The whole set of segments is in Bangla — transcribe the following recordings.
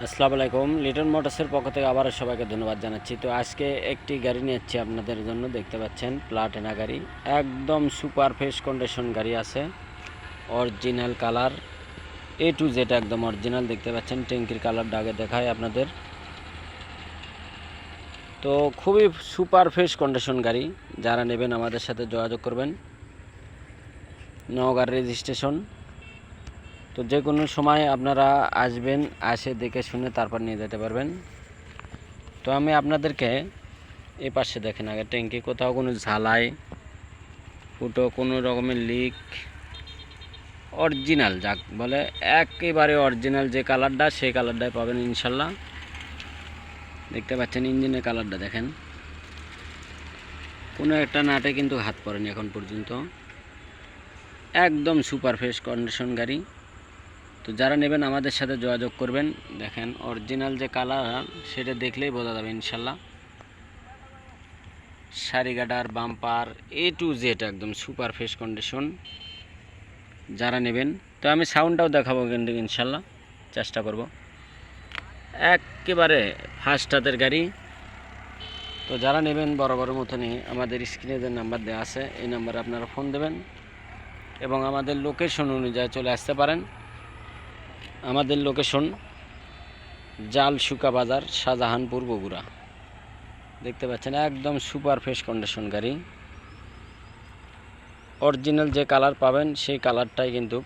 আসসালামু আলাইকুম। লিটন মোটরসের পক্ষ থেকে আবার সবাইকে ধন্যবাদ জানাচ্ছি। তো আজকে একটি গাড়ি নিয়ে যাচ্ছি আপনাদের জন্য। দেখতে পাচ্ছেন প্লাটিনা গাড়ি, একদম সুপার ফ্রেশ কন্ডিশন গাড়ি আছে, original colour A to Z একদম অরিজিনাল। দেখতে পাচ্ছেন ট্যাঙ্কির কালারটা আগে দেখায় আপনাদের। তো খুবই সুপার ফ্রেশ কন্ডিশন গাড়ি, যারা নেবেন আমাদের সাথে যোগাযোগ করবেন। নওগাঁর রেজিস্ট্রেশন। তো যে কোনো সময় আপনারা আসবেন, আসে দেখে শুনে তারপর নিয়ে যেতে পারবেন। তো আমি আপনাদেরকে এই পাশে দেখেন আগে, ট্যাঙ্কি কোথাও কোনো ঝালাই ফুটো কোনো রকমের লিক, অরিজিনাল যাক বলে একেবারে অরিজিনাল যে কালারটা সেই কালারটাই পাবেন ইনশাল্লাহ। দেখতে পাচ্ছেন ইঞ্জিনের কালারটা দেখেন, কোনো একটা নাটে কিন্তু হাত পড়েনি এখন পর্যন্ত, একদম সুপার ফ্রেশ কন্ডিশন গাড়ি। তো যারা নেবেন আমাদের সাথে যোগাযোগ করবেন। দেখেন অরিজিনাল যে কালার সেটা দেখলেই বোঝা যাবে ইনশাল্লাহ। সারিগাডার বাম্পার এ টু জেড একদম সুপার ফ্রেশ কন্ডিশন, যারা নেবেন। তো আমি সাউন্ডটাও দেখাবো কিন্তু ইনশাল্লাহ, চেষ্টা করব। একেবারে ফার্স্ট হাতের গাড়ি। তো যারা নেবেন বড় মতনই আমাদের স্ক্রিনে যে নাম্বার দেওয়া আছে এই নাম্বারে আপনারা ফোন দেবেন এবং আমাদের লোকেশন অনুযায়ী চলে আসতে পারেন। আমাদের লোকেশন জালশুকা বাজার, শাহজাহানপুর, বগুড়া। দেখতে পাচ্ছেন একদম সুপার ফ্রেশ কন্ডিশন গাড়ি, অরিজিনাল যে কালার পাবেন সেই কালারটাই কিন্তু।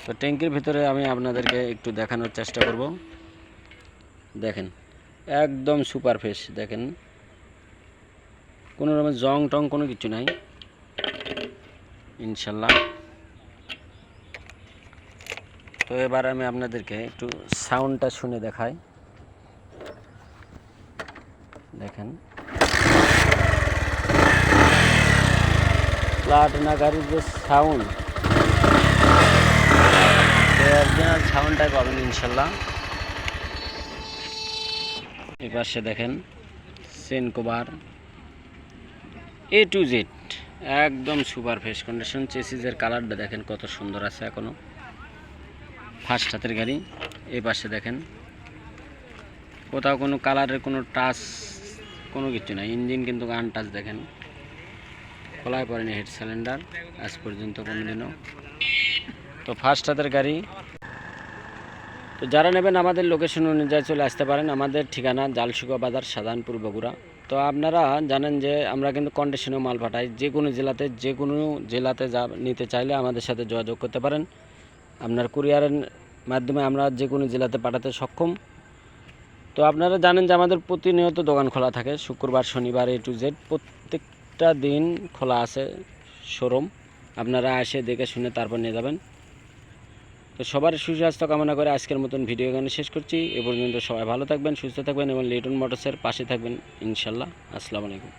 তো ট্যাঙ্কির ভিতরে আমি আপনাদেরকে একটু দেখানোর চেষ্টা করব। দেখেন একদম সুপার ফ্রেশ, দেখেন কোনো রকমের জং টং কোনো কিছু নাই ইনশাল্লাহ। তো এবার আমি আপনাদেরকে একটু সাউন্ডটা শুনে দেখাই। দেখেন প্লাটিনা গাড়ির যে সাউন্ড, অরিজিনাল সাউন্ডটাই পাবেন ইনশাল্লাহ। এই পাশে দেখেন chain cover A to Z একদম সুপার ফ্রেশ কন্ডিশন। চেসিসের কালারটা দেখেন কত সুন্দর আছে, এখনো ফার্স্ট হাতের গাড়ি। এই পাশে দেখেন কোথাও কোনো কালারের কোনো টাচ কোনো কিছু নাই, ইঞ্জিন কিন্তু আনটাচ। দেখেন খোলায় পড়েনি হেড সিলিন্ডার আজ পর্যন্ত কোনোদিনও। তো ফার্স্ট হাতের গাড়ি। তো যারা নেবেন আমাদের লোকেশন অনুযায়ী চলে আসতে পারেন। আমাদের ঠিকানা জালশুকা বাজার, শাহজাহানপুর, বগুড়া। তো আপনারা জানেন যে আমরা কিন্তু কন্ডিশনেও মাল পাঠাই, যে কোনো জেলাতে যা নিতে চাইলে আমাদের সাথে যোগাযোগ করতে পারেন। আপনার কুরিয়ারের মাধ্যমে আমরা যে কোনো জেলাতে পাঠাতে সক্ষম। তো আপনারা জানেন যে আমাদের প্রতিনিয়ত দোকান খোলা থাকে, শুক্রবার শনিবার এ টু জেড প্রত্যেকটা দিন খোলা আছে শোরুম। আপনারা এসে দেখে শুনে তারপর নিয়ে যাবেন। তো সবার সুস্বাস্থ্য কামনা করে আজকের মতন ভিডিও এখানে শেষ করছি। এ পর্যন্ত সবাই ভালো থাকবেন, সুস্থ থাকবেন এবং লিটন মোটরসের পাশে থাকবেন ইনশাল্লাহ। আসসালামু আলাইকুম।